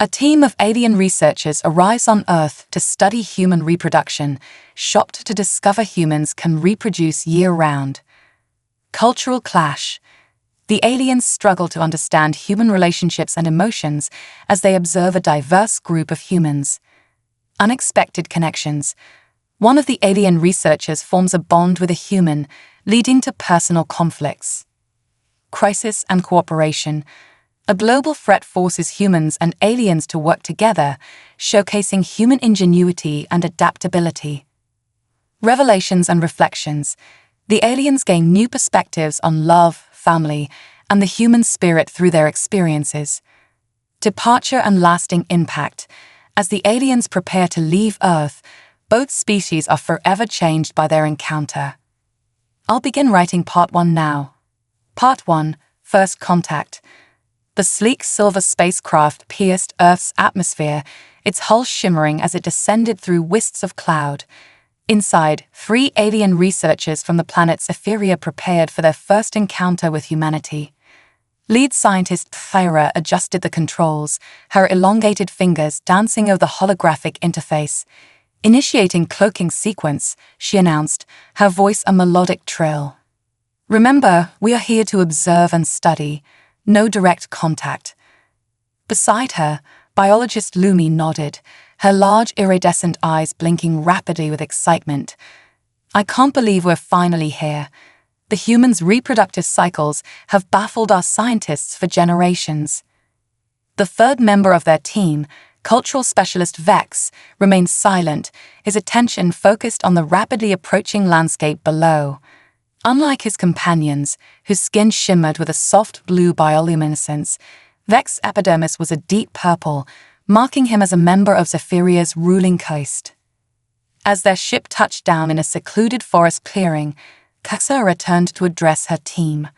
A team of alien researchers arrives on Earth to study human reproduction, shocked to discover humans can reproduce year-round. Cultural clash. The aliens struggle to understand human relationships and emotions as they observe a diverse group of humans. Unexpected connections. One of the alien researchers forms a bond with a human, leading to personal conflicts. Crisis and cooperation. A global threat forces humans and aliens to work together, showcasing human ingenuity and adaptability. Revelations and reflections. The aliens gain new perspectives on love, family, and the human spirit through their experiences. Departure and lasting impact. As the aliens prepare to leave Earth, both species are forever changed by their encounter. I'll begin writing Part 1 now. Part 1, First Contact. The sleek silver spacecraft pierced Earth's atmosphere, its hull shimmering as it descended through wisps of cloud. Inside, 3 alien researchers from the planet Zephyria prepared for their first encounter with humanity. Lead scientist Thyra adjusted the controls, her elongated fingers dancing over the holographic interface. Initiating cloaking sequence, she announced, her voice a melodic trill. Remember, we are here to observe and study. No direct contact. Beside her, biologist Lumi nodded, her large iridescent eyes blinking rapidly with excitement. I can't believe we're finally here. The humans' reproductive cycles have baffled our scientists for generations. The third member of their team, cultural specialist Vex, remained silent, his attention focused on the rapidly approaching landscape below. Unlike his companions, whose skin shimmered with a soft blue bioluminescence, Vex's epidermis was a deep purple, marking him as a member of Zephyria's ruling caste. As their ship touched down in a secluded forest clearing, Kaxa returned to address her team.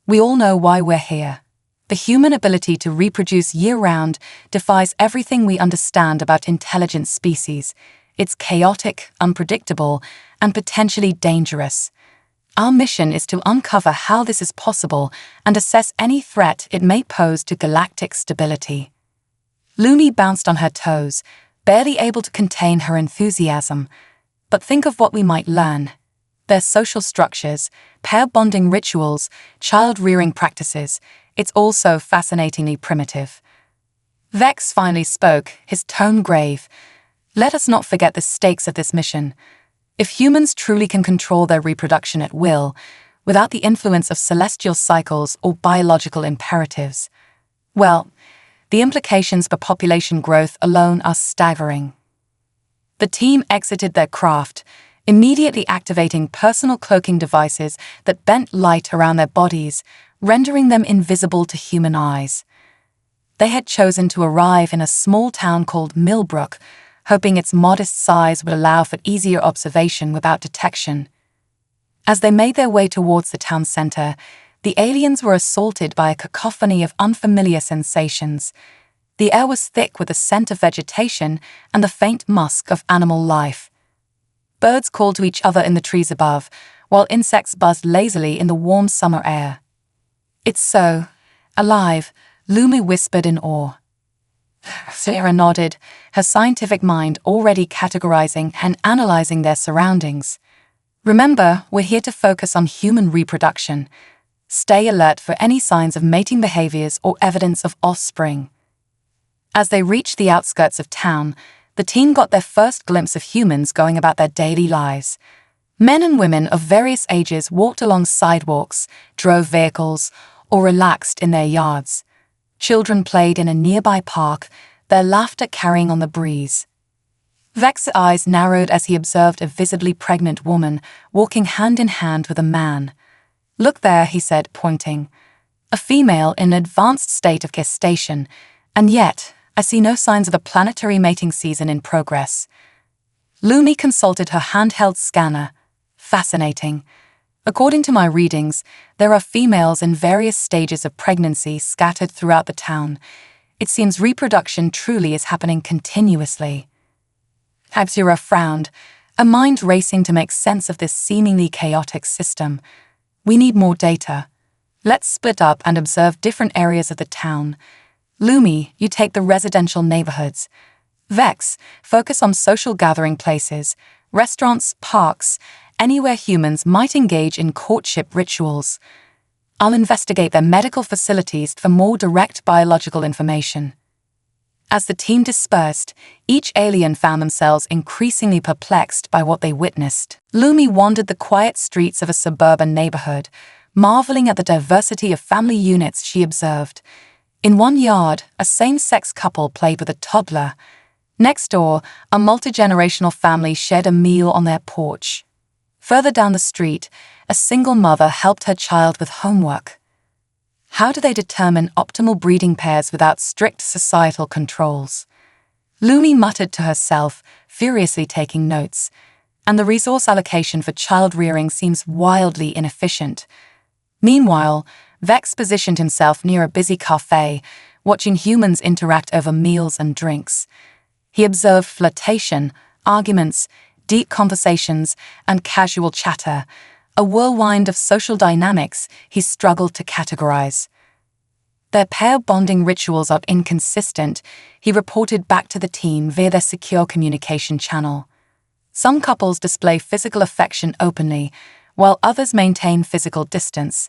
We all know why we're here. The human ability to reproduce year-round defies everything we understand about intelligent species. It's chaotic, unpredictable, and potentially dangerous. Our mission is to uncover how this is possible and assess any threat it may pose to galactic stability. Lumi bounced on her toes, barely able to contain her enthusiasm. But think of what we might learn. Their social structures, pair bonding rituals, child-rearing practices, it's all so fascinatingly primitive. Vex finally spoke, his tone grave. Let us not forget the stakes of this mission. If humans truly can control their reproduction at will, without the influence of celestial cycles or biological imperatives, well, the implications for population growth alone are staggering. The team exited their craft, immediately activating personal cloaking devices that bent light around their bodies, rendering them invisible to human eyes. They had chosen to arrive in a small town called Millbrook, hoping its modest size would allow for easier observation without detection. As they made their way towards the town center, the aliens were assaulted by a cacophony of unfamiliar sensations. The air was thick with the scent of vegetation and the faint musk of animal life. Birds called to each other in the trees above, while insects buzzed lazily in the warm summer air. It's so alive, Lumi whispered in awe. Sarah nodded, her scientific mind already categorizing and analyzing their surroundings. Remember, we're here to focus on human reproduction. Stay alert for any signs of mating behaviors or evidence of offspring. As they reached the outskirts of town, the team got their first glimpse of humans going about their daily lives. Men and women of various ages walked along sidewalks, drove vehicles, or relaxed in their yards. Children played in a nearby park, their laughter carrying on the breeze. Vex's eyes narrowed as he observed a visibly pregnant woman walking hand in hand with a man. Look there, he said, pointing. A female in an advanced state of gestation, and yet I see no signs of a planetary mating season in progress. Lumi consulted her handheld scanner. Fascinating. According to my readings, there are females in various stages of pregnancy scattered throughout the town. It seems reproduction truly is happening continuously. Habsura frowned, a mind racing to make sense of this seemingly chaotic system. We need more data. Let's split up and observe different areas of the town. Lumi, you take the residential neighborhoods. Vex, focus on social gathering places, restaurants, parks, anywhere humans might engage in courtship rituals. I'll investigate their medical facilities for more direct biological information. As the team dispersed, each alien found themselves increasingly perplexed by what they witnessed. Lumi wandered the quiet streets of a suburban neighborhood, marveling at the diversity of family units she observed. In one yard, a same-sex couple played with a toddler. Next door, a multi-generational family shared a meal on their porch. Further down the street, a single mother helped her child with homework. How do they determine optimal breeding pairs without strict societal controls? Lumi muttered to herself, furiously taking notes, and the resource allocation for child rearing seems wildly inefficient. Meanwhile, Vex positioned himself near a busy cafe, watching humans interact over meals and drinks. He observed flirtation, arguments, deep conversations, and casual chatter, a whirlwind of social dynamics he struggled to categorize. Their pair bonding rituals are inconsistent, he reported back to the team via their secure communication channel. Some couples display physical affection openly, while others maintain physical distance.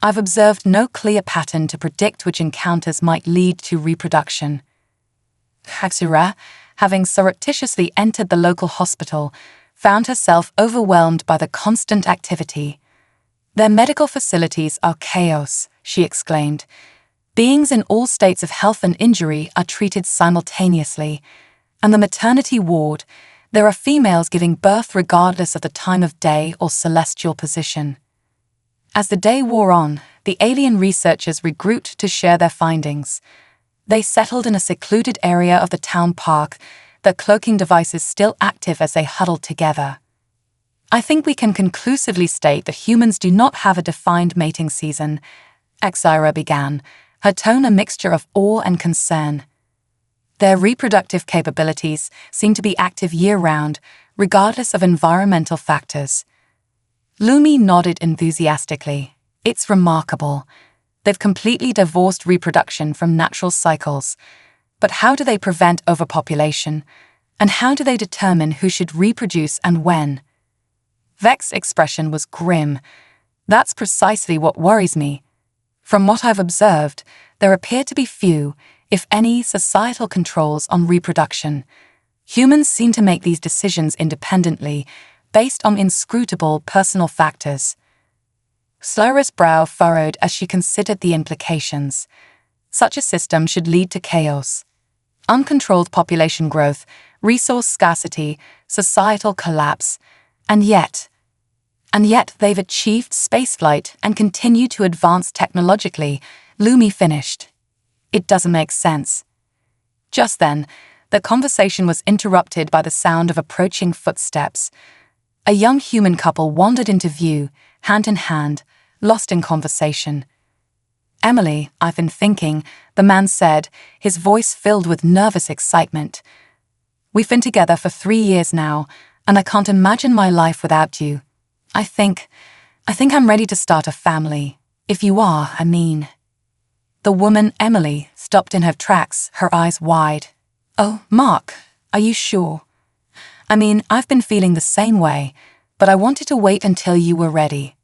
I've observed no clear pattern to predict which encounters might lead to reproduction. Haxura, having surreptitiously entered the local hospital, found herself overwhelmed by the constant activity. Their medical facilities are chaos, she exclaimed. Beings in all states of health and injury are treated simultaneously, and the maternity ward, there are females giving birth regardless of the time of day or celestial position. As the day wore on, the alien researchers regrouped to share their findings. They settled in a secluded area of the town park, their cloaking devices still active as they huddled together. I think we can conclusively state that humans do not have a defined mating season, Exilarating began, her tone a mixture of awe and concern. Their reproductive capabilities seem to be active year-round, regardless of environmental factors. Lumi nodded enthusiastically. It's remarkable. They've completely divorced reproduction from natural cycles. But how do they prevent overpopulation? And how do they determine who should reproduce and when? Vex's expression was grim. That's precisely what worries me. From what I've observed, there appear to be few, if any, societal controls on reproduction. Humans seem to make these decisions independently, based on inscrutable personal factors. Slura's brow furrowed as she considered the implications. Such a system should lead to chaos. Uncontrolled population growth, resource scarcity, societal collapse, and yet they've achieved spaceflight and continue to advance technologically, Lumi finished. It doesn't make sense. Just then, the conversation was interrupted by the sound of approaching footsteps. A young human couple wandered into view, hand in hand, lost in conversation. Emily, I've been thinking, the man said, his voice filled with nervous excitement. We've been together for 3 years now, and I can't imagine my life without you. I think I'm ready to start a family. If you are, I mean. The woman, Emily, stopped in her tracks, her eyes wide. Oh, Mark, are you sure? I mean, I've been feeling the same way, but I wanted to wait until you were ready.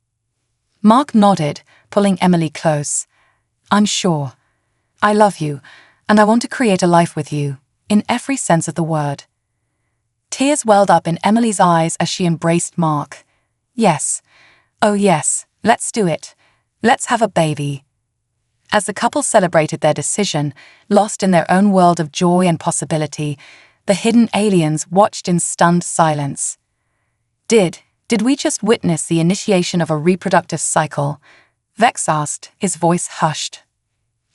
Mark nodded, pulling Emily close. I'm sure. I love you, and I want to create a life with you, in every sense of the word. Tears welled up in Emily's eyes as she embraced Mark. Yes. Oh yes, let's do it. Let's have a baby. As the couple celebrated their decision, lost in their own world of joy and possibility, the hidden aliens watched in stunned silence. Did we just witness the initiation of a reproductive cycle? Vex asked, his voice hushed.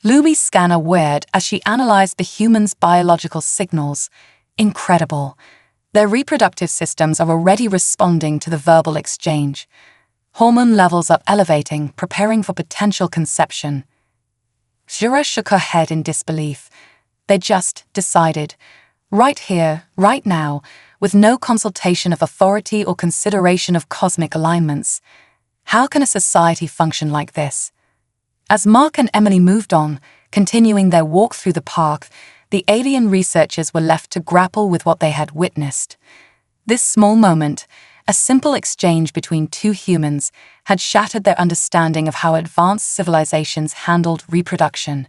Lumi's scanner whirred as she analyzed the humans' biological signals. Incredible. Their reproductive systems are already responding to the verbal exchange. Hormone levels are elevating, preparing for potential conception. Jura shook her head in disbelief. They just decided, right here, right now, with no consultation of authority or consideration of cosmic alignments. How can a society function like this? As Mark and Emily moved on, Continuing their walk through the park, the alien researchers were left to grapple with what they had witnessed. This small moment, a simple exchange between two humans, had shattered their understanding of how advanced civilizations handled reproduction.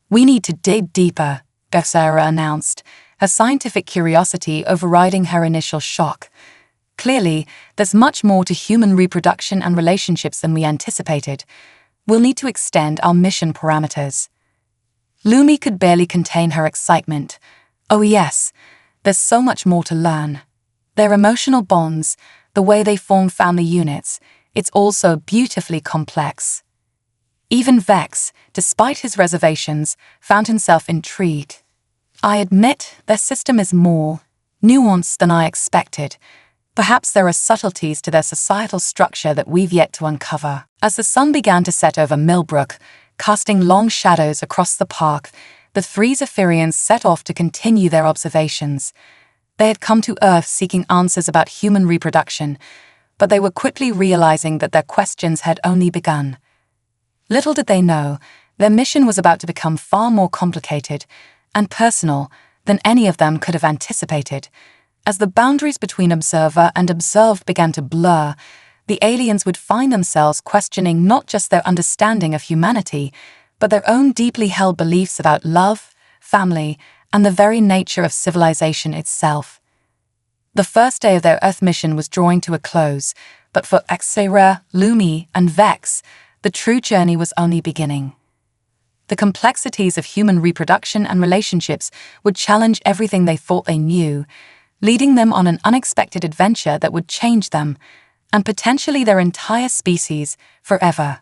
"We need to dig deeper," Exiled announced, her scientific curiosity overriding her initial shock. "Clearly, there's much more to human reproduction and relationships than we anticipated. We'll need to extend our mission parameters." Lumi could barely contain her excitement. "Oh yes, there's so much more to learn. Their emotional bonds, the way they form family units, it's all so beautifully complex." Even Vex, despite his reservations, found himself intrigued. "I admit their system is more nuanced than I expected. Perhaps there are subtleties to their societal structure that we've yet to uncover." As the sun began to set over Millbrook, casting long shadows across the park, the three Zephyrians set off to continue their observations. They had come to Earth seeking answers about human reproduction, but they were quickly realizing that their questions had only begun. Little did they know, their mission was about to become far more complicated and personal than any of them could have anticipated. As the boundaries between observer and observed began to blur, the aliens would find themselves questioning not just their understanding of humanity, but their own deeply held beliefs about love, family, and the very nature of civilization itself. The first day of their Earth mission was drawing to a close, but for Exiled, Lumi, and Vex, the true journey was only beginning. The complexities of human reproduction and relationships would challenge everything they thought they knew, leading them on an unexpected adventure that would change them, and potentially their entire species, forever.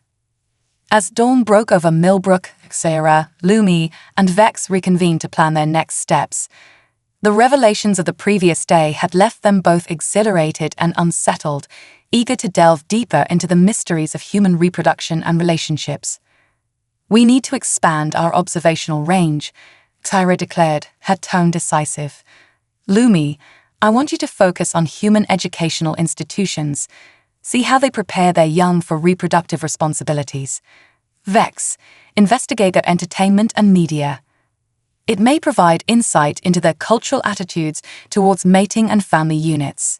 As dawn broke over Millbrook, Exiled, Lumi, and Vex reconvened to plan their next steps, the revelations of the previous day had left them both exhilarated and unsettled, eager to delve deeper into the mysteries of human reproduction and relationships. "We need to expand our observational range," Tyra declared, her tone decisive. "Lumi, I want you to focus on human educational institutions. See how they prepare their young for reproductive responsibilities. Vex, investigate their entertainment and media. It may provide insight into their cultural attitudes towards mating and family units."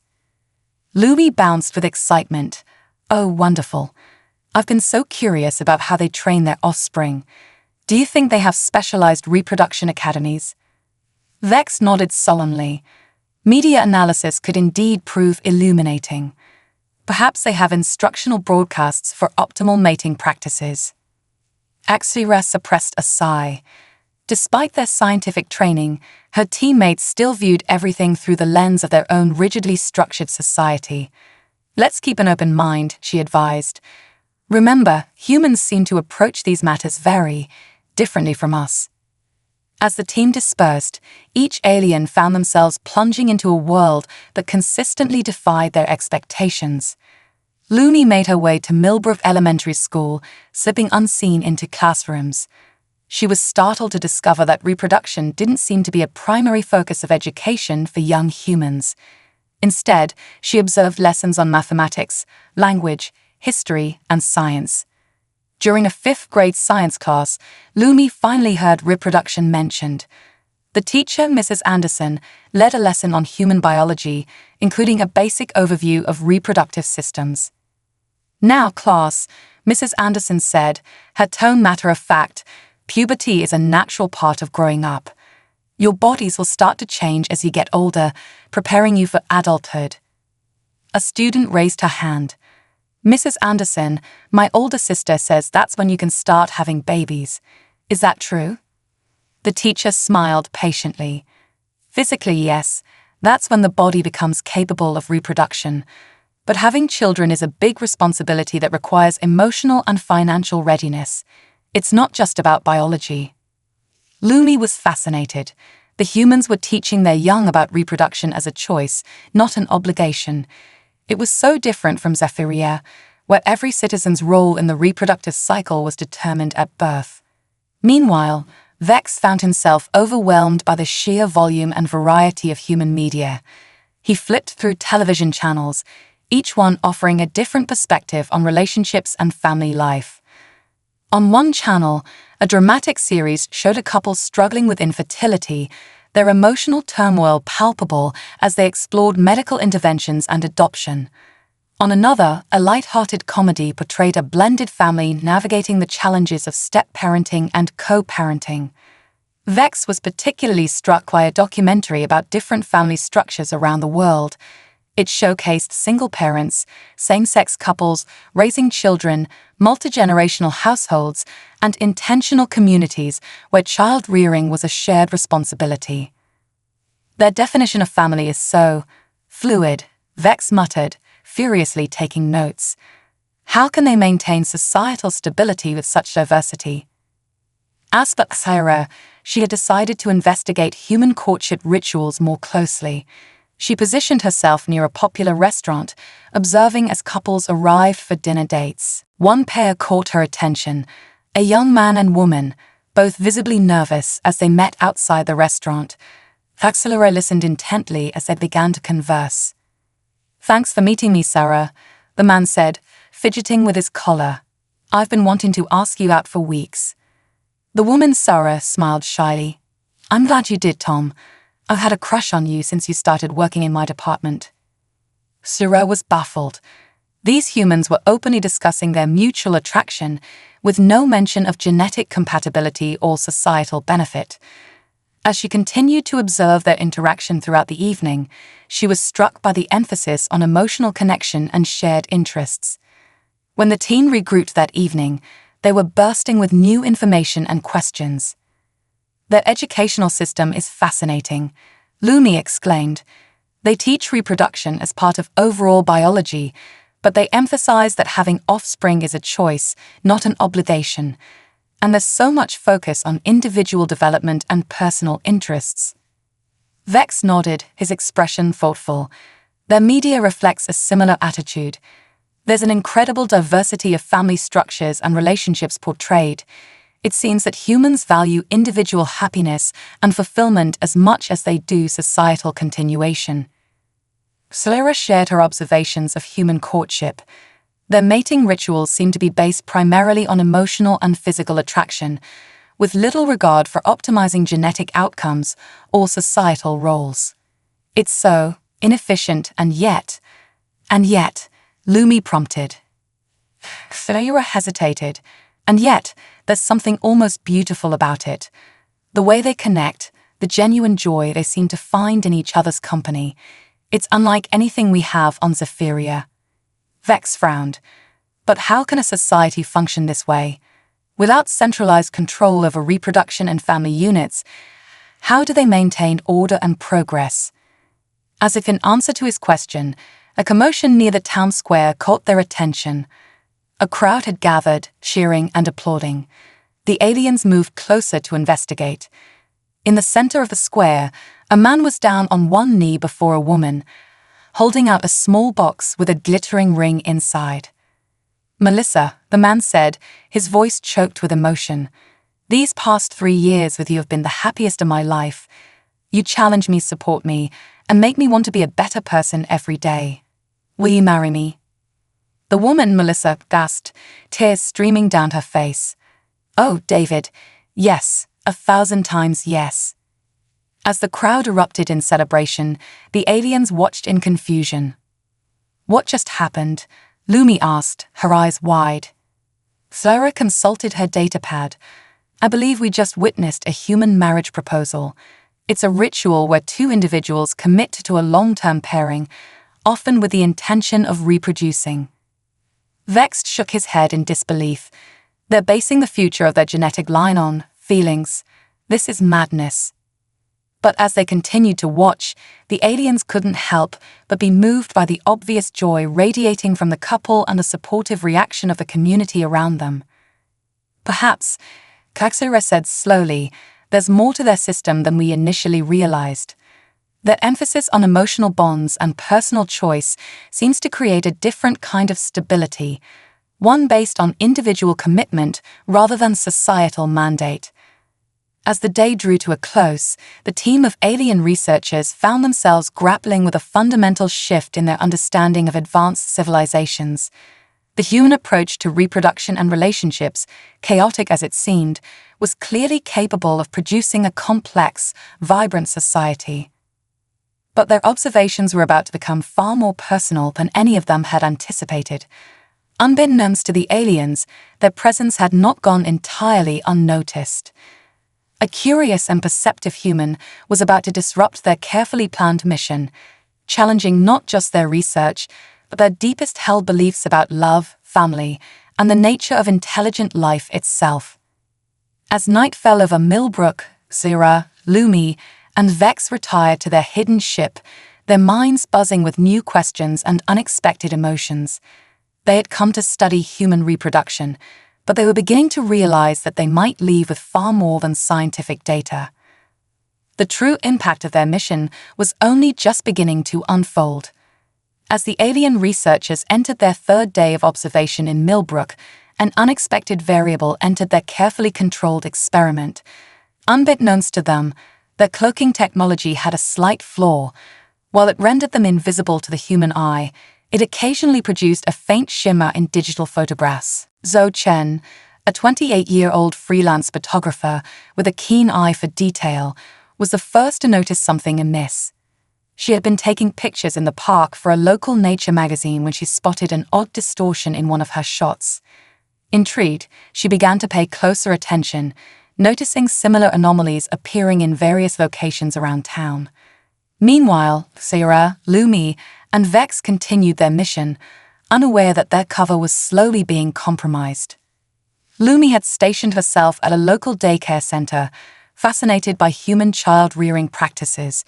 Lumi bounced with excitement. "Oh, wonderful. I've been so curious about how they train their offspring. Do you think they have specialized reproduction academies?" Vex nodded solemnly. Media analysis could indeed prove illuminating. Perhaps they have instructional broadcasts for optimal mating practices. Exiled suppressed a sigh. Despite their scientific training, her teammates still viewed everything through the lens of their own rigidly structured society. "Let's keep an open mind," she advised. "Remember, humans seem to approach these matters very differently from us." As the team dispersed, each alien found themselves plunging into a world that consistently defied their expectations. Lumi made her way to Millbrook Elementary School, slipping unseen into classrooms. She was startled to discover that reproduction didn't seem to be a primary focus of education for young humans. Instead, she observed lessons on mathematics, language, history, and science. During a fifth-grade science class, Lumi finally heard reproduction mentioned. The teacher, Mrs. Anderson, led a lesson on human biology, including a basic overview of reproductive systems. "Now, class," Mrs. Anderson said, her tone matter-of-fact, "puberty is a natural part of growing up. Your bodies will start to change as you get older, preparing you for adulthood." A student raised her hand. "Mrs. Anderson, my older sister says that's when you can start having babies. Is that true?" The teacher smiled patiently. "Physically, yes. That's when the body becomes capable of reproduction. But having children is a big responsibility that requires emotional and financial readiness. It's not just about biology." Lumi was fascinated. The humans were teaching their young about reproduction as a choice, not an obligation. It was so different from Zephyria, where every citizen's role in the reproductive cycle was determined at birth. Meanwhile, Vex found himself overwhelmed by the sheer volume and variety of human media. He flipped through television channels, each one offering a different perspective on relationships and family life. On one channel, a dramatic series showed a couple struggling with infertility, their emotional turmoil palpable as they explored medical interventions and adoption. On another, a light-hearted comedy portrayed a blended family navigating the challenges of step-parenting and co-parenting. Vex was particularly struck by a documentary about different family structures around the world. It showcased single parents, same-sex couples, raising children, multi-generational households, and intentional communities where child-rearing was a shared responsibility. Their definition of family is so fluid, Vex muttered, furiously taking notes. How can they maintain societal stability with such diversity? As for Sarah, she had decided to investigate human courtship rituals more closely. She positioned herself near a popular restaurant, observing as couples arrived for dinner dates. One pair caught her attention, a young man and woman, both visibly nervous as they met outside the restaurant. Exilarating listened intently as they began to converse. "Thanks for meeting me, Sarah," the man said, fidgeting with his collar. "I've been wanting to ask you out for weeks." The woman, Sarah, smiled shyly. "I'm glad you did, Tom. I've had a crush on you since you started working in my department." Sarah was baffled. These humans were openly discussing their mutual attraction, with no mention of genetic compatibility or societal benefit. As she continued to observe their interaction throughout the evening, she was struck by the emphasis on emotional connection and shared interests. When the team regrouped that evening, they were bursting with new information and questions. "Their educational system is fascinating," Lumi exclaimed. "They teach reproduction as part of overall biology, but they emphasize that having offspring is a choice, not an obligation. And there's so much focus on individual development and personal interests." Vex nodded, his expression thoughtful. Their media reflects a similar attitude. There's an incredible diversity of family structures and relationships portrayed. It seems that humans value individual happiness and fulfillment as much as they do societal continuation. Sarah shared her observations of human courtship. Their mating rituals seem to be based primarily on emotional and physical attraction, with little regard for optimizing genetic outcomes or societal roles. "It's so inefficient and yet, Lumi prompted. Sarah hesitated. "And yet, there's something almost beautiful about it. The way they connect, the genuine joy they seem to find in each other's company. It's unlike anything we have on Zephyria." Vex frowned. "But how can a society function this way? Without centralized control over reproduction and family units, how do they maintain order and progress?" As if in answer to his question, a commotion near the town square caught their attention. A crowd had gathered, cheering and applauding. The aliens moved closer to investigate. In the center of the square, a man was down on one knee before a woman, holding out a small box with a glittering ring inside. "Melissa," the man said, his voice choked with emotion. "These past 3 years with you have been the happiest of my life. You challenge me, support me, and make me want to be a better person every day. Will you marry me?" The woman, Melissa, gasped, tears streaming down her face. "Oh, David, yes, 1,000 times yes." As the crowd erupted in celebration, the aliens watched in confusion. "What just happened?" Lumi asked, her eyes wide. Sarah consulted her datapad. "I believe we just witnessed a human marriage proposal. It's a ritual where 2 individuals commit to a long-term pairing, often with the intention of reproducing." Vex shook his head in disbelief. "They're basing the future of their genetic line on feelings. This is madness." But as they continued to watch, the aliens couldn't help but be moved by the obvious joy radiating from the couple and the supportive reaction of the community around them. "Perhaps," Kaxura said slowly, "there's more to their system than we initially realized. Their emphasis on emotional bonds and personal choice seems to create a different kind of stability, one based on individual commitment rather than societal mandate." As the day drew to a close, the team of alien researchers found themselves grappling with a fundamental shift in their understanding of advanced civilizations. The human approach to reproduction and relationships, chaotic as it seemed, was clearly capable of producing a complex, vibrant society. But their observations were about to become far more personal than any of them had anticipated. Unbeknownst to the aliens, their presence had not gone entirely unnoticed. A curious and perceptive human was about to disrupt their carefully planned mission, challenging not just their research, but their deepest held beliefs about love, family, and the nature of intelligent life itself. As night fell over Millbrook, Zira, Lumi, and Vex retired to their hidden ship, their minds buzzing with new questions and unexpected emotions. They had come to study human reproduction, but they were beginning to realize that they might leave with far more than scientific data. The true impact of their mission was only just beginning to unfold. As the alien researchers entered their third day of observation in Millbrook, an unexpected variable entered their carefully controlled experiment. Unbeknownst to them, their cloaking technology had a slight flaw. While it rendered them invisible to the human eye, it occasionally produced a faint shimmer in digital photographs. Zhou Chen, a 28-year-old freelance photographer with a keen eye for detail, was the first to notice something amiss. She had been taking pictures in the park for a local nature magazine when she spotted an odd distortion in one of her shots. Intrigued, she began to pay closer attention, noticing similar anomalies appearing in various locations around town. Meanwhile, Sarah, Lumi, and Vex continued their mission, unaware that their cover was slowly being compromised. Lumi had stationed herself at a local daycare center, fascinated by human child-rearing practices.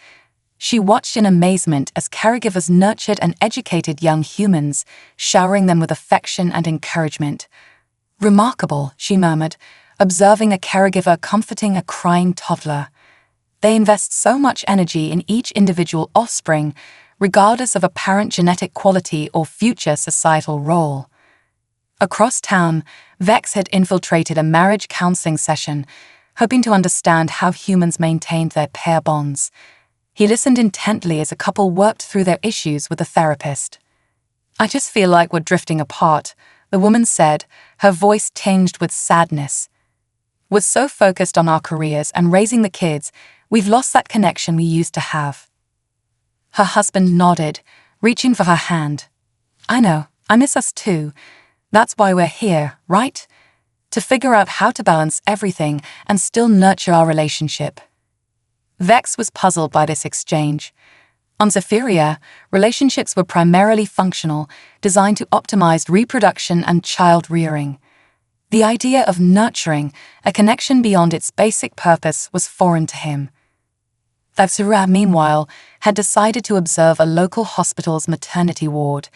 She watched in amazement as caregivers nurtured and educated young humans, showering them with affection and encouragement. "Remarkable," she murmured, observing a caregiver comforting a crying toddler. They invest so much energy in each individual offspring, regardless of apparent genetic quality or future societal role. Across town, Vex had infiltrated a marriage counseling session, hoping to understand how humans maintained their pair bonds. He listened intently as a couple worked through their issues with a therapist. "I just feel like we're drifting apart," the woman said, her voice tinged with sadness. "We're so focused on our careers and raising the kids, we've lost that connection we used to have." Her husband nodded, reaching for her hand. "I know, I miss us too. That's why we're here, right? To figure out how to balance everything and still nurture our relationship." Vex was puzzled by this exchange. On Zephyria, relationships were primarily functional, designed to optimize reproduction and child-rearing. The idea of nurturing a connection beyond its basic purpose was foreign to him. Zephyria, meanwhile, had decided to observe a local hospital's maternity ward.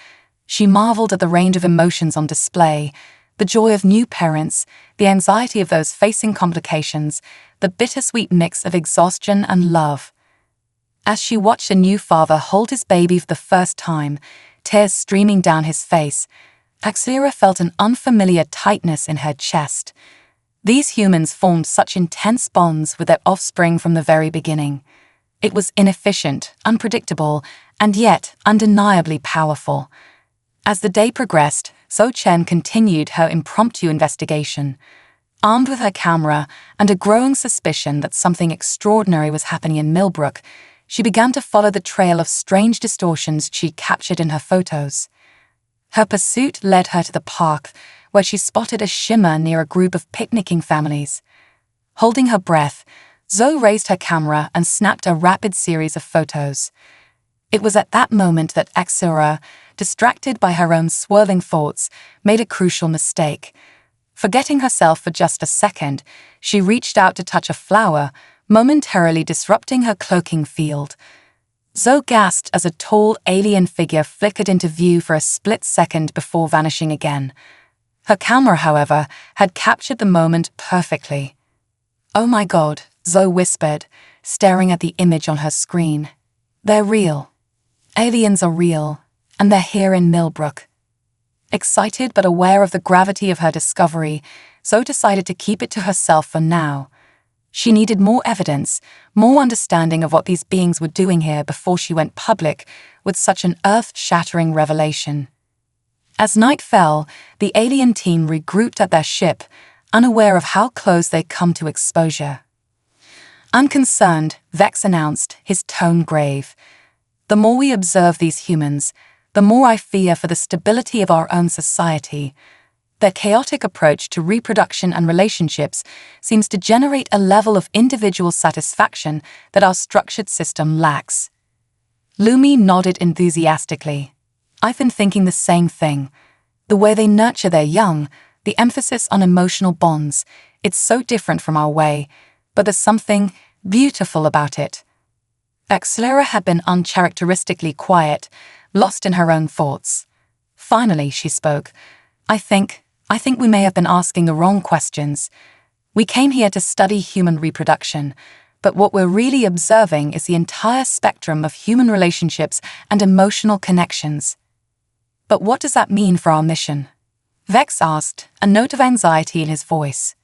She marveled at the range of emotions on display, the joy of new parents, the anxiety of those facing complications, the bittersweet mix of exhaustion and love. As she watched a new father hold his baby for the first time, tears streaming down his face, Exilarating felt an unfamiliar tightness in her chest. These humans formed such intense bonds with their offspring from the very beginning. It was inefficient, unpredictable, and yet undeniably powerful. As the day progressed, Zhou Chen continued her impromptu investigation. Armed with her camera and a growing suspicion that something extraordinary was happening in Millbrook, she began to follow the trail of strange distortions she captured in her photos. Her pursuit led her to the park, where she spotted a shimmer near a group of picnicking families. Holding her breath, Zhou raised her camera and snapped a rapid series of photos. It was at that moment that Exilarating, distracted by her own swirling thoughts, made a crucial mistake. Forgetting herself for just a second, she reached out to touch a flower, momentarily disrupting her cloaking field. Zhou gasped as a tall alien figure flickered into view for a split second before vanishing again. Her camera, however, had captured the moment perfectly. "Oh my God," Zhou whispered, staring at the image on her screen. "They're real. Aliens are real, and they're here in Millbrook." Excited but aware of the gravity of her discovery, Zhou decided to keep it to herself for now. She needed more evidence, more understanding of what these beings were doing here before she went public with such an earth-shattering revelation. As night fell, the alien team regrouped at their ship, unaware of how close they'd come to exposure. Unconcerned, Vex announced, his tone grave. The more we observe these humans, the more I fear for the stability of our own society. Their chaotic approach to reproduction and relationships seems to generate a level of individual satisfaction that our structured system lacks. Lumi nodded enthusiastically. I've been thinking the same thing. The way they nurture their young, the emphasis on emotional bonds, it's so different from our way, but there's something beautiful about it. Exilarating had been uncharacteristically quiet, lost in her own thoughts. Finally, she spoke. I think we may have been asking the wrong questions. We came here to study human reproduction, but what we're really observing is the entire spectrum of human relationships and emotional connections. But what does that mean for our mission? Vex asked, a note of anxiety in his voice.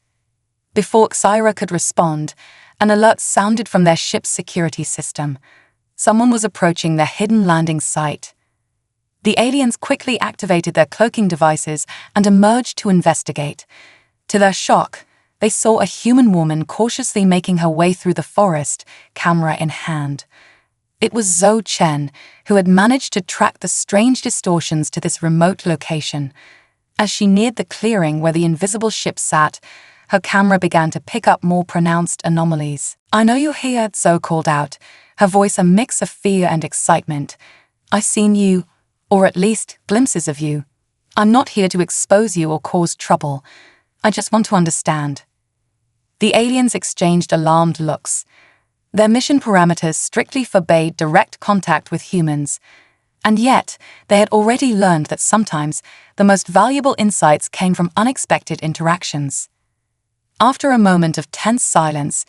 Before Exilarating could respond, an alert sounded from their ship's security system. Someone was approaching their hidden landing site. The aliens quickly activated their cloaking devices and emerged to investigate. To their shock, they saw a human woman cautiously making her way through the forest, camera in hand. It was Zhou Chen, who had managed to track the strange distortions to this remote location. As she neared the clearing where the invisible ship sat, her camera began to pick up more pronounced anomalies. I know you're here, Zhou called out, her voice a mix of fear and excitement. I've seen you, or at least glimpses of you. I'm not here to expose you or cause trouble. I just want to understand. The aliens exchanged alarmed looks. Their mission parameters strictly forbade direct contact with humans, and yet they had already learned that sometimes the most valuable insights came from unexpected interactions. After a moment of tense silence,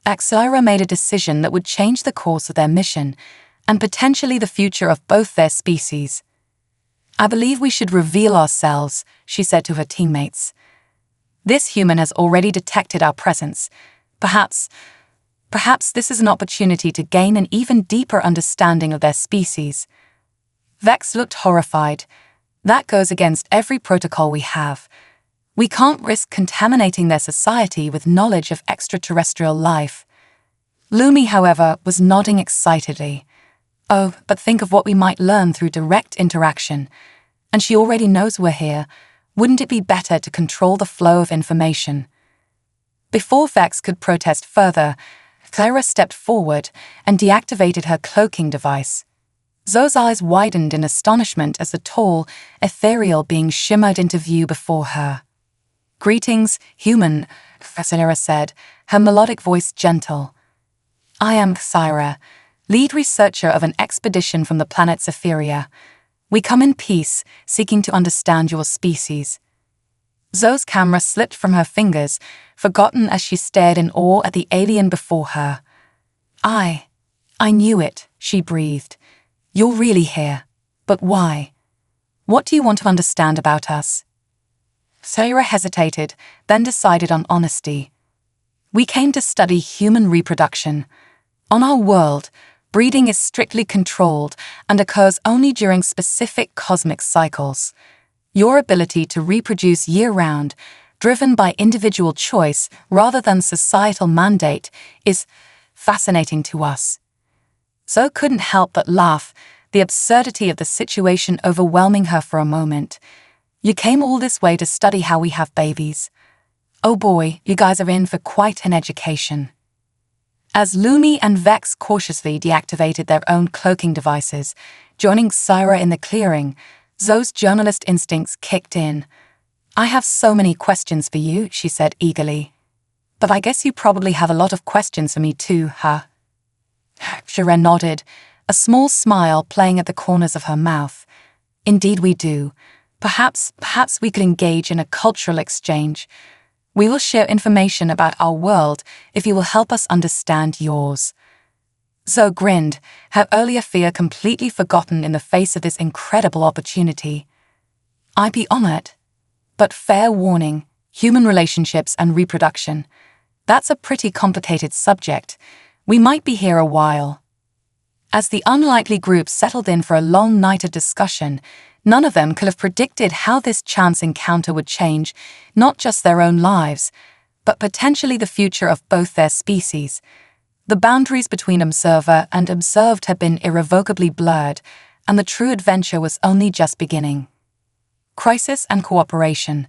Exilarating made a decision that would change the course of their mission and potentially the future of both their species. I believe we should reveal ourselves, she said to her teammates. This human has already detected our presence. Perhaps this is an opportunity to gain an even deeper understanding of their species. Vex looked horrified. That goes against every protocol we have. We can't risk contaminating their society with knowledge of extraterrestrial life. Lumi, however, was nodding excitedly. Oh, but think of what we might learn through direct interaction. And she already knows we're here. Wouldn't it be better to control the flow of information? Before Vex could protest further, Clara stepped forward and deactivated her cloaking device. Zhou's eyes widened in astonishment as the tall, ethereal being shimmered into view before her. Greetings, human, Exilarating said, her melodic voice gentle. I am Exilarating, lead researcher of an expedition from the planet Zephyria. We come in peace, seeking to understand your species. Zhou's camera slipped from her fingers, forgotten as she stared in awe at the alien before her. I knew it, she breathed. You're really here. But why? What do you want to understand about us? Exilarating hesitated, then decided on honesty. We came to study human reproduction. On our world, breeding is strictly controlled and occurs only during specific cosmic cycles. Your ability to reproduce year-round, driven by individual choice rather than societal mandate, is fascinating to us. Zhou couldn't help but laugh, the absurdity of the situation overwhelming her for a moment. You came all this way to study how we have babies. Oh boy, you guys are in for quite an education. As Lumi and Vex cautiously deactivated their own cloaking devices, joining Exilarating in the clearing, Zhou's journalist instincts kicked in. I have so many questions for you, she said eagerly. But I guess you probably have a lot of questions for me too, huh? Exilarating nodded, a small smile playing at the corners of her mouth. Indeed we do. Perhaps we could engage in a cultural exchange. We will share information about our world if you will help us understand yours. Zhou grinned, her earlier fear completely forgotten in the face of this incredible opportunity. I'd be honored. But fair warning, human relationships and reproduction. That's a pretty complicated subject. We might be here a while. As the unlikely group settled in for a long night of discussion, None of them could have predicted how this chance encounter would change not just their own lives, but potentially the future of both their species. The boundaries between observer and observed had been irrevocably blurred, and the true adventure was only just beginning. Crisis and cooperation.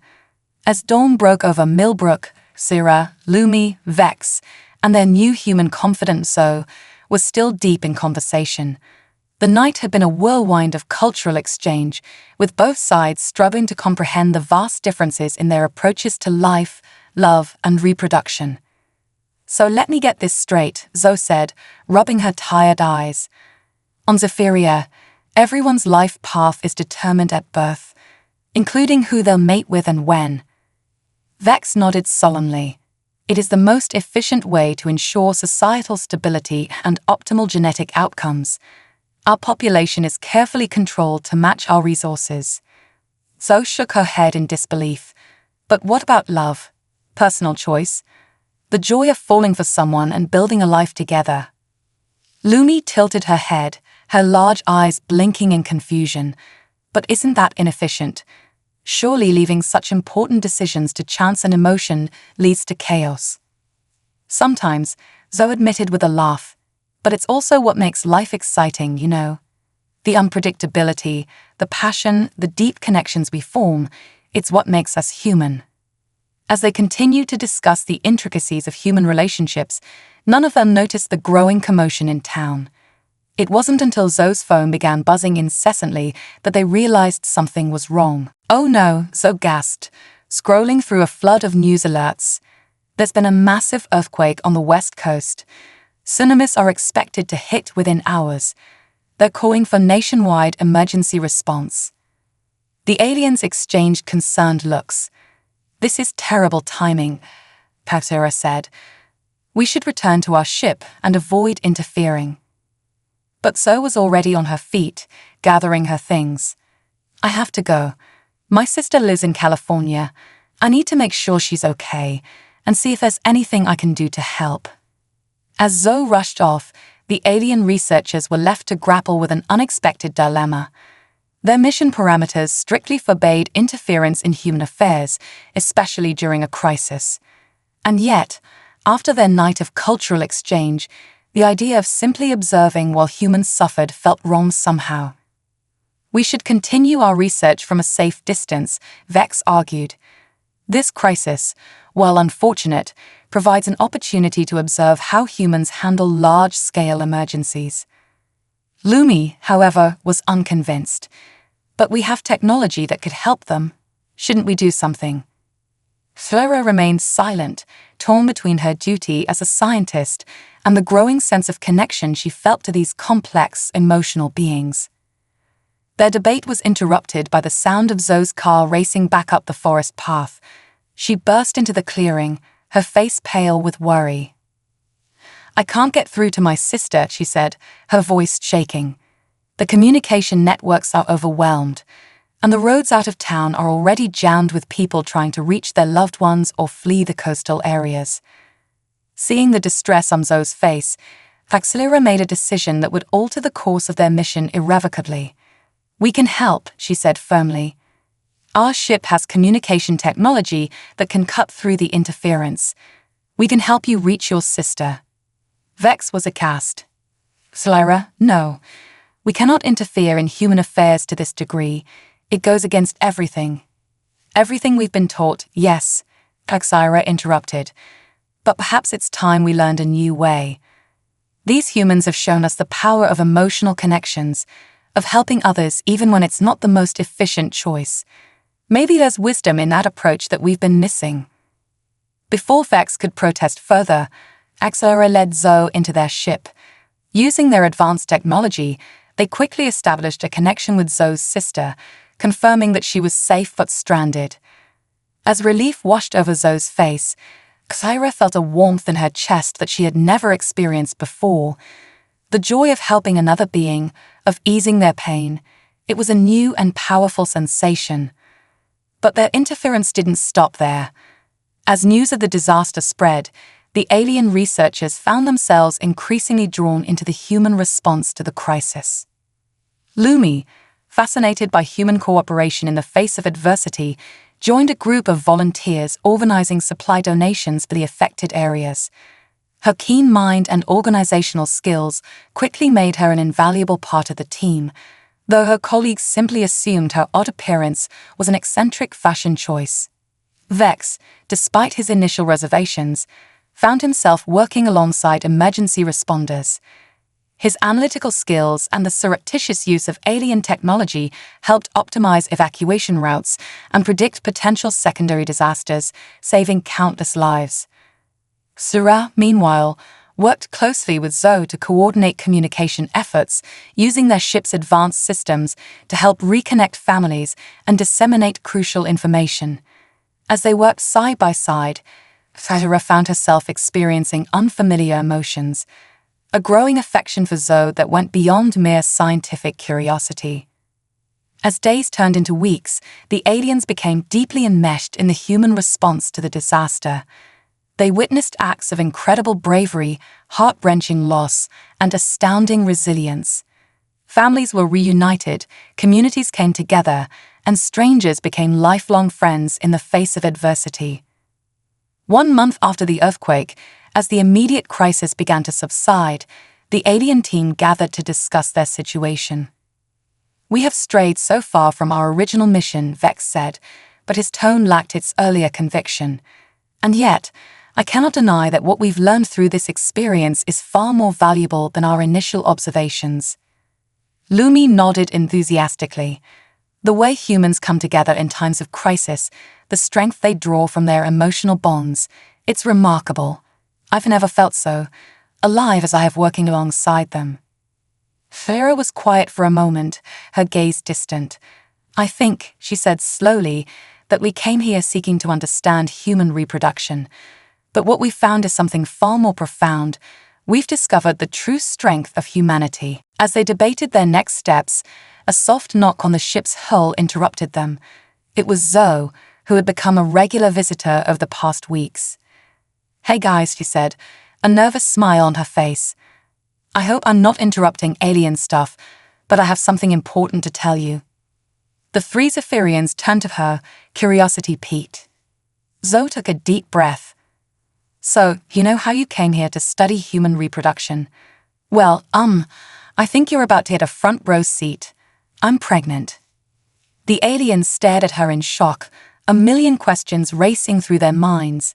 As dawn broke over Millbrook, Syrah, Lumi, Vex, and their new human confidant Zoe was still deep in conversation. The night had been a whirlwind of cultural exchange, with both sides struggling to comprehend the vast differences in their approaches to life, love, and reproduction. "So let me get this straight," Zoe said, rubbing her tired eyes. "On Zephyria, everyone's life path is determined at birth, including who they'll mate with and when." Vex nodded solemnly. "It is the most efficient way to ensure societal stability and optimal genetic outcomes. Our population is carefully controlled to match our resources." Zoe shook her head in disbelief. "But what about love? Personal choice? The joy of falling for someone and building a life together?" Lumi tilted her head, her large eyes blinking in confusion. "But isn't that inefficient? Surely leaving such important decisions to chance and emotion leads to chaos." "Sometimes," Zoe admitted with a laugh, "but it's also what makes life exciting, you know. The unpredictability, the passion, the deep connections we form, it's what makes us human." As they continued to discuss the intricacies of human relationships, none of them noticed the growing commotion in town. It wasn't until Zoe's phone began buzzing incessantly that they realized something was wrong. "Oh no," Zoe gasped, scrolling through a flood of news alerts. "There's been a massive earthquake on the west coast. Tsunamis are expected to hit within hours. They're calling for nationwide emergency response." The aliens exchanged concerned looks. "This is terrible timing," Paxera said. "We should return to our ship and avoid interfering." But Zoe was already on her feet, gathering her things. "I have to go. My sister lives in California. I need to make sure she's okay and see if there's anything I can do to help." As Zoe rushed off, the alien researchers were left to grapple with an unexpected dilemma. Their mission parameters strictly forbade interference in human affairs, especially during a crisis. And yet, after their night of cultural exchange, the idea of simply observing while humans suffered felt wrong somehow. "We should continue our research from a safe distance," Vex argued. "This crisis, while unfortunate, provides an opportunity to observe how humans handle large-scale emergencies." Lumi, however, was unconvinced. "But we have technology that could help them. Shouldn't we do something?" Flora remained silent, torn between her duty as a scientist and the growing sense of connection she felt to these complex, emotional beings. Their debate was interrupted by the sound of Zoe's car racing back up the forest path. She burst into the clearing, her face pale with worry. "I can't get through to my sister," she said, her voice shaking. "The communication networks are overwhelmed, and the roads out of town are already jammed with people trying to reach their loved ones or flee the coastal areas." Seeing the distress on Zoe's face, Faxilira made a decision that would alter the course of their mission irrevocably. "We can help," she said firmly. "Our ship has communication technology that can cut through the interference. We can help you reach your sister." Vex was aghast. "Faxilira, no. We cannot interfere in human affairs to this degree. It goes against everything." "Everything we've been taught, yes," Faxilira interrupted. "But perhaps it's time we learned a new way. These humans have shown us the power of emotional connections, of helping others even when it's not the most efficient choice. Maybe there's wisdom in that approach that we've been missing." Before Vex could protest further, Exilarating led Zoe into their ship. Using their advanced technology, they quickly established a connection with Zoe's sister, confirming that she was safe but stranded. As relief washed over Zoe's face, Xyra felt a warmth in her chest that she had never experienced before. The joy of helping another being, of easing their pain, it was a new and powerful sensation. But their interference didn't stop there. As news of the disaster spread, the alien researchers found themselves increasingly drawn into the human response to the crisis. Lumi, fascinated by human cooperation in the face of adversity, joined a group of volunteers organizing supply donations for the affected areas. Her keen mind and organizational skills quickly made her an invaluable part of the team, though her colleagues simply assumed her odd appearance was an eccentric fashion choice. Vex, despite his initial reservations, found himself working alongside emergency responders. His analytical skills and the surreptitious use of alien technology helped optimize evacuation routes and predict potential secondary disasters, saving countless lives. Sura, meanwhile, worked closely with Zoe to coordinate communication efforts, using their ship's advanced systems to help reconnect families and disseminate crucial information. As they worked side by side, Sura found herself experiencing unfamiliar emotions, a growing affection for Zoe that went beyond mere scientific curiosity. As days turned into weeks, the aliens became deeply enmeshed in the human response to the disaster. They witnessed acts of incredible bravery, heart-wrenching loss, and astounding resilience. Families were reunited, communities came together, and strangers became lifelong friends in the face of adversity. 1 month after the earthquake, as the immediate crisis began to subside, the alien team gathered to discuss their situation. "We have strayed so far from our original mission," Vex said, but his tone lacked its earlier conviction. "And yet, I cannot deny that what we've learned through this experience is far more valuable than our initial observations." Lumi nodded enthusiastically. The way humans come together in times of crisis, the strength they draw from their emotional bonds, it's remarkable. I've never felt so alive as I have working alongside them. Farah was quiet for a moment, her gaze distant. "I think," she said slowly, "that we came here seeking to understand human reproduction. But what we found is something far more profound. We've discovered the true strength of humanity." As they debated their next steps, a soft knock on the ship's hull interrupted them. It was Zoe, who had become a regular visitor over the past weeks. "Hey guys," she said, a nervous smile on her face. "I hope I'm not interrupting alien stuff, but I have something important to tell you." The 3 Zephyrians turned to her, curiosity piqued. Zoe took a deep breath. "So, you know how you came here to study human reproduction? Well, I think you're about to get a front row seat. I'm pregnant." The aliens stared at her in shock, a million questions racing through their minds.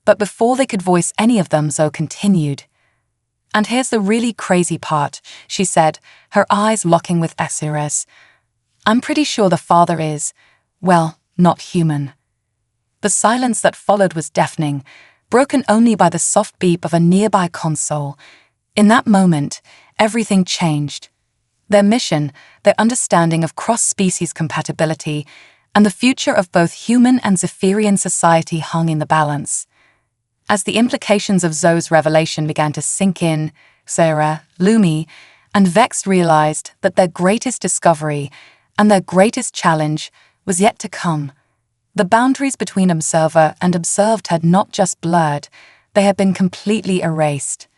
But before they could voice any of them, Zoe continued. "And here's the really crazy part," she said, her eyes locking with Exilarating. "I'm pretty sure the father is, well, not human." The silence that followed was deafening, broken only by the soft beep of a nearby console. In that moment, everything changed. Their mission, their understanding of cross-species compatibility, and the future of both human and Zephyrian society hung in the balance. As the implications of Zoe's revelation began to sink in, Sarah, Lumi, and Vex realized that their greatest discovery and their greatest challenge was yet to come. The boundaries between observer and observed had not just blurred, they had been completely erased.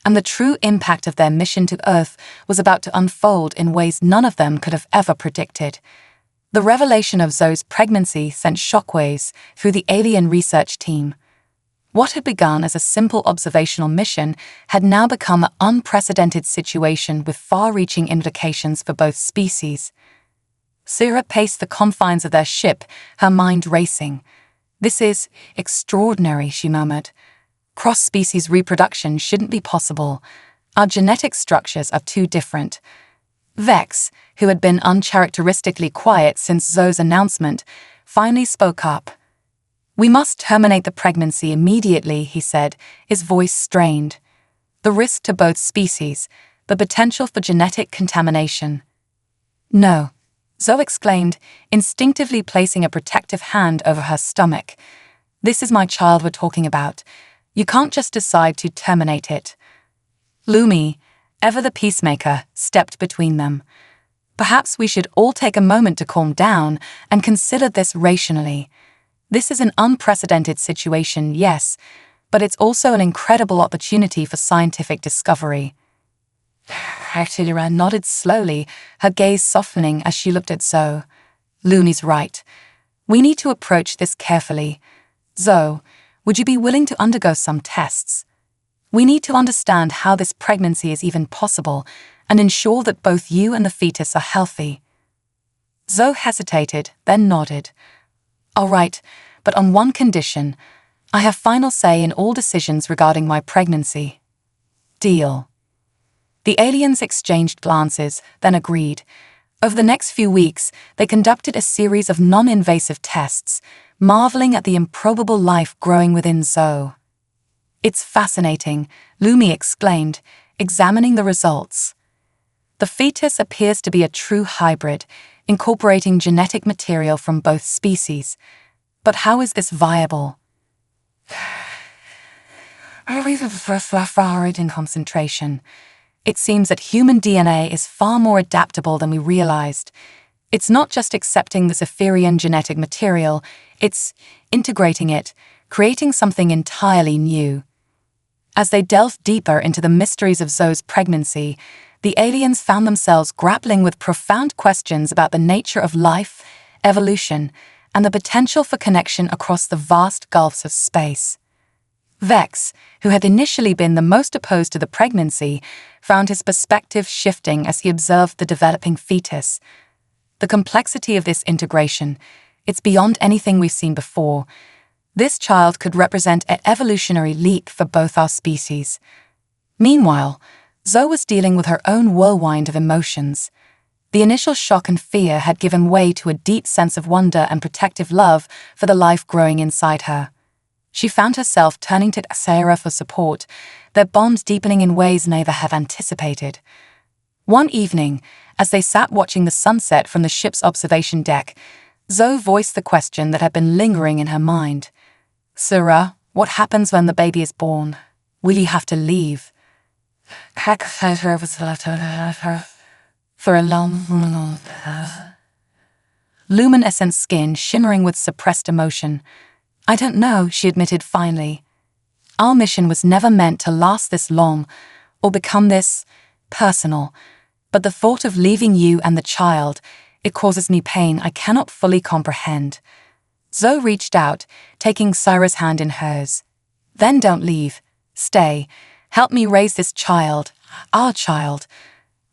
And the true impact of their mission to Earth was about to unfold in ways none of them could have ever predicted. The revelation of Zoe's pregnancy sent shockwaves through the alien research team. What had begun as a simple observational mission had now become an unprecedented situation with far-reaching implications for both species. Sura paced the confines of their ship, her mind racing. "This is extraordinary," she murmured. "Cross-species reproduction shouldn't be possible. Our genetic structures are too different." Vex, who had been uncharacteristically quiet since Zoe's announcement, finally spoke up. "We must terminate the pregnancy immediately," he said, his voice strained. "The risk to both species, the potential for genetic contamination." "No," Zoe exclaimed, instinctively placing a protective hand over her stomach. "This is my child we're talking about. You can't just decide to terminate it." Lumi, ever the peacemaker, stepped between them. "Perhaps we should all take a moment to calm down and consider this rationally. This is an unprecedented situation, yes, but it's also an incredible opportunity for scientific discovery." Exilarating nodded slowly, her gaze softening as she looked at Zoe. Looney's right. We need to approach this carefully. Zoe, would you be willing to undergo some tests? We need to understand how this pregnancy is even possible and ensure that both you and the fetus are healthy. Zoe hesitated, then nodded. All right, but on one condition. I have final say in all decisions regarding my pregnancy. Deal. The aliens exchanged glances, then agreed. Over the next few weeks, they conducted a series of non-invasive tests, marveling at the improbable life growing within Zoe. It's fascinating, Lumi exclaimed, examining the results. The fetus appears to be a true hybrid, incorporating genetic material from both species. But how is this viable? In concentration. It seems that human DNA is far more adaptable than we realized. It's not just accepting the Zephyrian genetic material, it's integrating it, creating something entirely new. As they delved deeper into the mysteries of Zoe's pregnancy, the aliens found themselves grappling with profound questions about the nature of life, evolution, and the potential for connection across the vast gulfs of space. Vex, who had initially been the most opposed to the pregnancy, found his perspective shifting as he observed the developing fetus. The complexity of this integration, it's beyond anything we've seen before. This child could represent an evolutionary leap for both our species. Meanwhile, Zoe was dealing with her own whirlwind of emotions. The initial shock and fear had given way to a deep sense of wonder and protective love for the life growing inside her. She found herself turning to Sarah for support, their bond deepening in ways neither had anticipated. One evening, as they sat watching the sunset from the ship's observation deck, Zoe voiced the question that had been lingering in her mind. Sarah, what happens when the baby is born? Will you have to leave? For a long, luminescent skin shimmering with suppressed emotion. I don't know, she admitted finally. Our mission was never meant to last this long or become this personal, but the thought of leaving you and the child, it causes me pain I cannot fully comprehend. Zoe reached out, taking Sarah's hand in hers. Then don't leave. Stay. Help me raise this child, our child.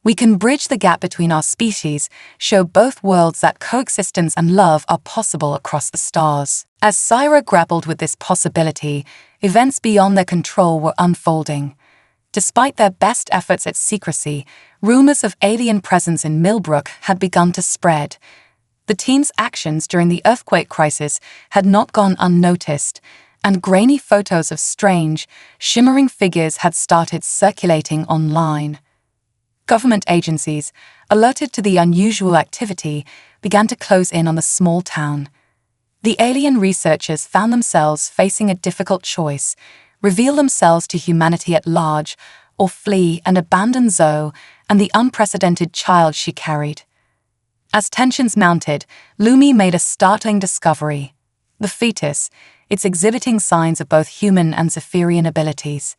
We can bridge the gap between our species, show both worlds that coexistence and love are possible across the stars. As Syra grappled with this possibility, events beyond their control were unfolding. Despite their best efforts at secrecy, rumors of alien presence in Millbrook had begun to spread. The team's actions during the earthquake crisis had not gone unnoticed, and grainy photos of strange, shimmering figures had started circulating online. Government agencies, alerted to the unusual activity, began to close in on the small town. The alien researchers found themselves facing a difficult choice: reveal themselves to humanity at large, or flee and abandon Zoe and the unprecedented child she carried. As tensions mounted, Lumi made a startling discovery. The fetus, it's exhibiting signs of both human and Zephyrian abilities.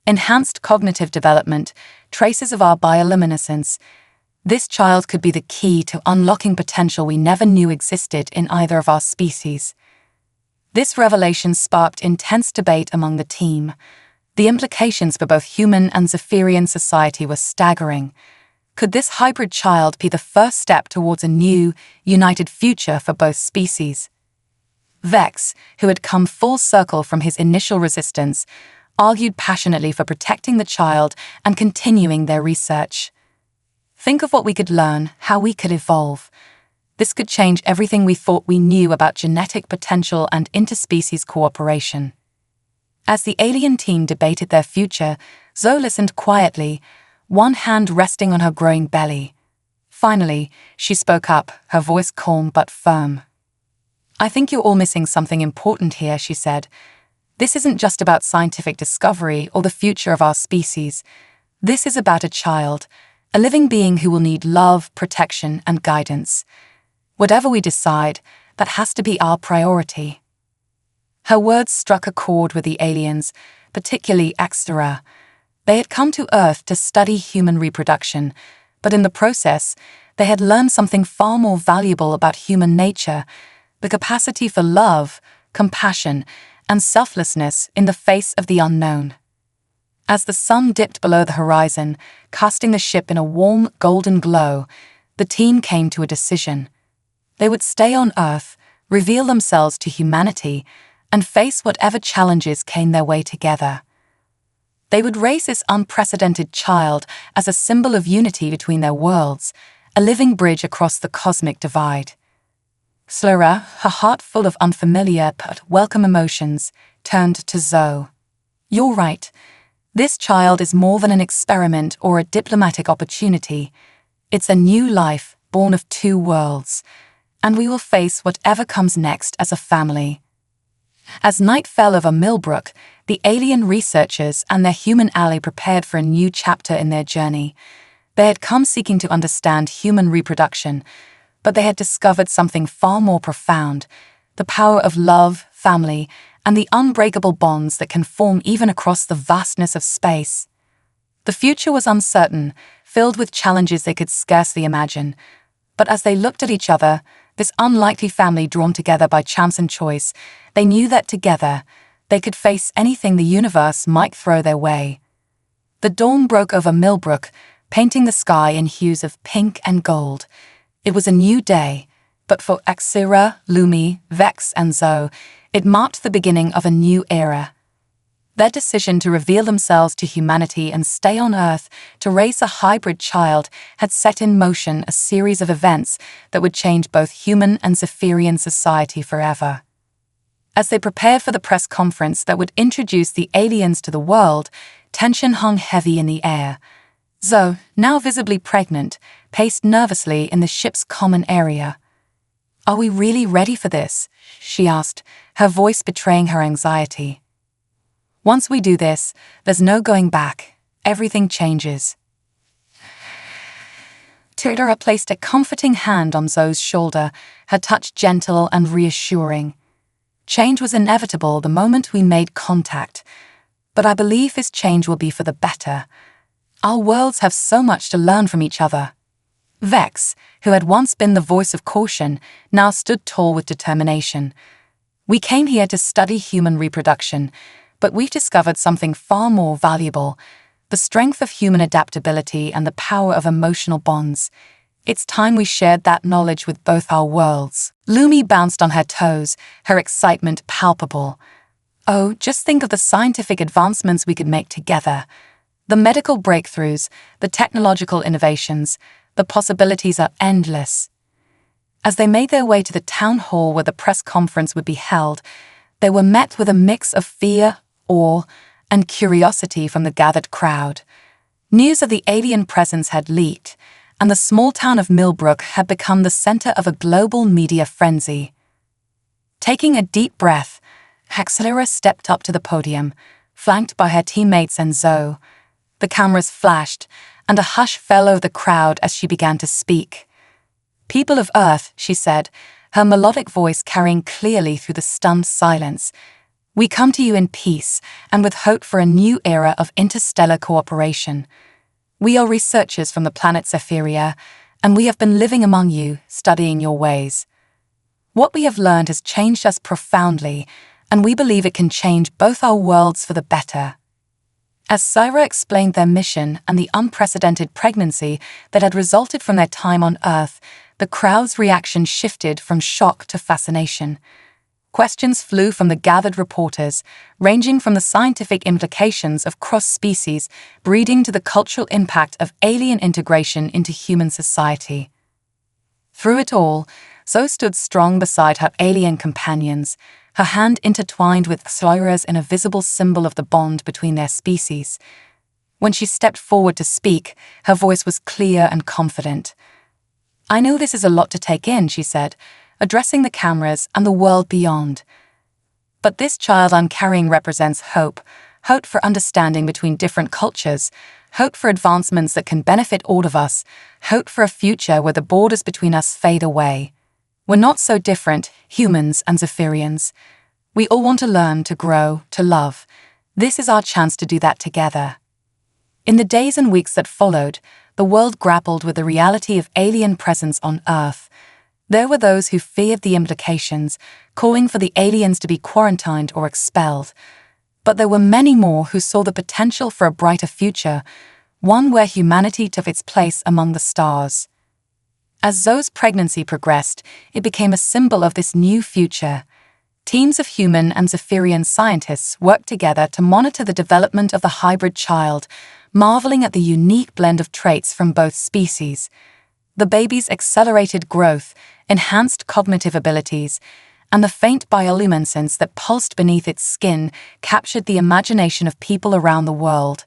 Enhanced cognitive development, traces of our bioluminescence. This child could be the key to unlocking potential we never knew existed in either of our species. This revelation sparked intense debate among the team. The implications for both human and Zephyrian society were staggering. Could this hybrid child be the first step towards a new, united future for both species? Vex, who had come full circle from his initial resistance, argued passionately for protecting the child and continuing their research. Think of what we could learn, how we could evolve. This could change everything we thought we knew about genetic potential and interspecies cooperation. As the alien team debated their future, Zoe listened quietly, one hand resting on her growing belly. Finally, she spoke up, her voice calm but firm. I think you're all missing something important here, she said. This isn't just about scientific discovery or the future of our species. This is about a child, a living being who will need love, protection, and guidance. Whatever we decide, that has to be our priority. Her words struck a chord with the aliens, particularly Extra. They had come to Earth to study human reproduction, but in the process, they had learned something far more valuable about human nature: the capacity for love, compassion, and selflessness in the face of the unknown. As the sun dipped below the horizon, casting the ship in a warm, golden glow, the team came to a decision. They would stay on Earth, reveal themselves to humanity, and face whatever challenges came their way together. They would raise this unprecedented child as a symbol of unity between their worlds, a living bridge across the cosmic divide. Slura, her heart full of unfamiliar but welcome emotions, turned to Zoe. "You're right. This child is more than an experiment or a diplomatic opportunity. It's a new life born of two worlds, and we will face whatever comes next as a family." As night fell over Millbrook, the alien researchers and their human ally prepared for a new chapter in their journey. They had come seeking to understand human reproduction, but they had discovered something far more profound: the power of love, family, and the unbreakable bonds that can form even across the vastness of space. The future was uncertain, filled with challenges they could scarcely imagine. But as they looked at each other, this unlikely family drawn together by chance and choice, they knew that together, they could face anything the universe might throw their way. The dawn broke over Millbrook, painting the sky in hues of pink and gold. It was a new day, but for Exilarating, Lumi, Vex, and Zoe, it marked the beginning of a new era. Their decision to reveal themselves to humanity and stay on Earth to raise a hybrid child had set in motion a series of events that would change both human and Zephyrian society forever. As they prepared for the press conference that would introduce the aliens to the world, tension hung heavy in the air. Zoe, now visibly pregnant, paced nervously in the ship's common area. "Are we really ready for this?" she asked, her voice betraying her anxiety. "Once we do this, there's no going back. Everything changes." Tira placed a comforting hand on Zoe's shoulder, her touch gentle and reassuring. "Change was inevitable the moment we made contact, but I believe this change will be for the better. Our worlds have so much to learn from each other." Vex, who had once been the voice of caution, now stood tall with determination. "We came here to study human reproduction, but we've discovered something far more valuable: the strength of human adaptability and the power of emotional bonds. It's time we shared that knowledge with both our worlds." Lumi bounced on her toes, her excitement palpable. "Oh, just think of the scientific advancements we could make together. The medical breakthroughs, the technological innovations, the possibilities are endless." As they made their way to the town hall where the press conference would be held, they were met with a mix of fear, awe, and curiosity from the gathered crowd. News of the alien presence had leaked, and the small town of Millbrook had become the center of a global media frenzy. Taking a deep breath, Exilarating stepped up to the podium, flanked by her teammates and Zoe. The cameras flashed, and a hush fell over the crowd as she began to speak. "People of Earth," she said, her melodic voice carrying clearly through the stunned silence, "we come to you in peace and with hope for a new era of interstellar cooperation. We are researchers from the planet Zephyria, and we have been living among you, studying your ways. What we have learned has changed us profoundly, and we believe it can change both our worlds for the better." As Syra explained their mission and the unprecedented pregnancy that had resulted from their time on Earth, the crowd's reaction shifted from shock to fascination. Questions flew from the gathered reporters, ranging from the scientific implications of cross-species breeding to the cultural impact of alien integration into human society. Through it all, Zoe stood strong beside her alien companions, her hand intertwined with Slura's in a visible symbol of the bond between their species. When she stepped forward to speak, her voice was clear and confident. "I know this is a lot to take in," she said, addressing the cameras and the world beyond. "But this child I'm carrying represents hope, hope for understanding between different cultures, hope for advancements that can benefit all of us, hope for a future where the borders between us fade away. We're not so different, humans and Zephyrians. We all want to learn, to grow, to love. This is our chance to do that together." In the days and weeks that followed, the world grappled with the reality of alien presence on Earth. There were those who feared the implications, calling for the aliens to be quarantined or expelled. But there were many more who saw the potential for a brighter future, one where humanity took its place among the stars. As Zoe's pregnancy progressed, it became a symbol of this new future. Teams of human and Zephyrian scientists worked together to monitor the development of the hybrid child, marveling at the unique blend of traits from both species. The baby's accelerated growth, enhanced cognitive abilities, and the faint bioluminescence that pulsed beneath its skin captured the imagination of people around the world.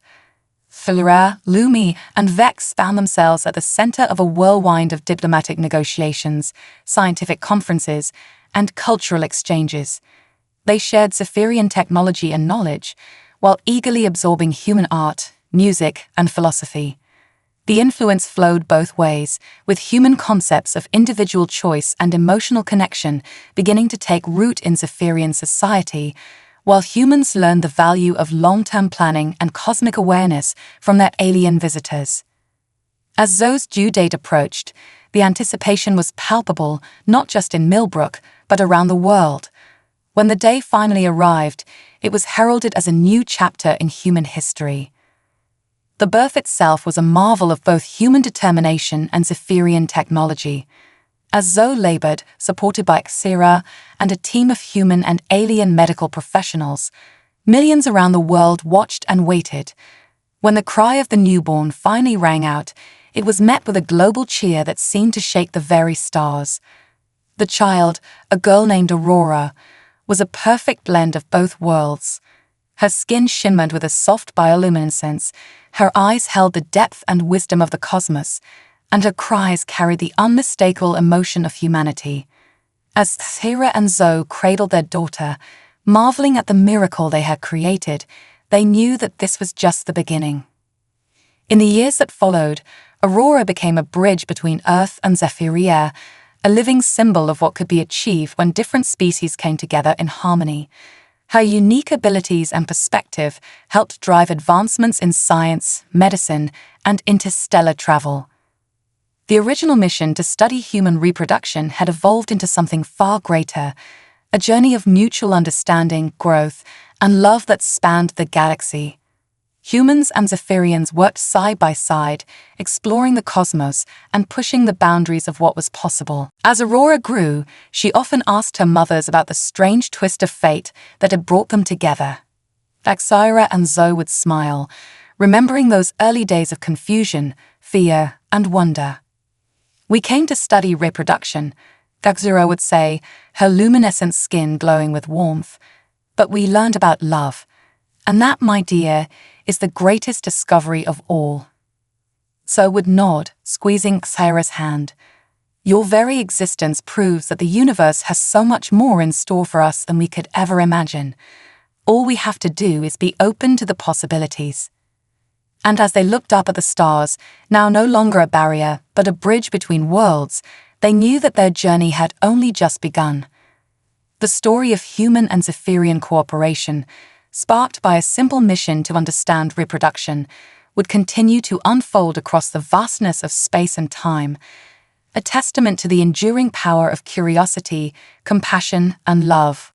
Philera, Lumi, and Vex found themselves at the center of a whirlwind of diplomatic negotiations, scientific conferences, and cultural exchanges. They shared Zephyrian technology and knowledge, while eagerly absorbing human art, music, and philosophy. The influence flowed both ways, with human concepts of individual choice and emotional connection beginning to take root in Zephyrian society, while humans learned the value of long-term planning and cosmic awareness from their alien visitors. As Zoe's due date approached, the anticipation was palpable not just in Millbrook, but around the world. When the day finally arrived, it was heralded as a new chapter in human history. The birth itself was a marvel of both human determination and Zephyrian technology. As Zoe labored, supported by Xera and a team of human and alien medical professionals, millions around the world watched and waited. When the cry of the newborn finally rang out, it was met with a global cheer that seemed to shake the very stars. The child, a girl named Aurora, was a perfect blend of both worlds. Her skin shimmered with a soft bioluminescence, her eyes held the depth and wisdom of the cosmos, and her cries carried the unmistakable emotion of humanity. As Xera and Zoe cradled their daughter, marveling at the miracle they had created, they knew that this was just the beginning. In the years that followed, Aurora became a bridge between Earth and Zephyria, a living symbol of what could be achieved when different species came together in harmony. Her unique abilities and perspective helped drive advancements in science, medicine, and interstellar travel. The original mission to study human reproduction had evolved into something far greater, a journey of mutual understanding, growth, and love that spanned the galaxy. Humans and Zephyrians worked side by side, exploring the cosmos and pushing the boundaries of what was possible. As Aurora grew, she often asked her mothers about the strange twist of fate that had brought them together. Xera and Zoe would smile, remembering those early days of confusion, fear, and wonder. "We came to study reproduction," Xera would say, her luminescent skin glowing with warmth. "But we learned about love. And that, my dear, is the greatest discovery of all." Zoe would nod, squeezing Xera's hand. "Your very existence proves that the universe has so much more in store for us than we could ever imagine. All we have to do is be open to the possibilities." And as they looked up at the stars, now no longer a barrier, but a bridge between worlds, they knew that their journey had only just begun. The story of human and Zephyrian cooperation, sparked by a simple mission to understand reproduction, would continue to unfold across the vastness of space and time, a testament to the enduring power of curiosity, compassion, and love.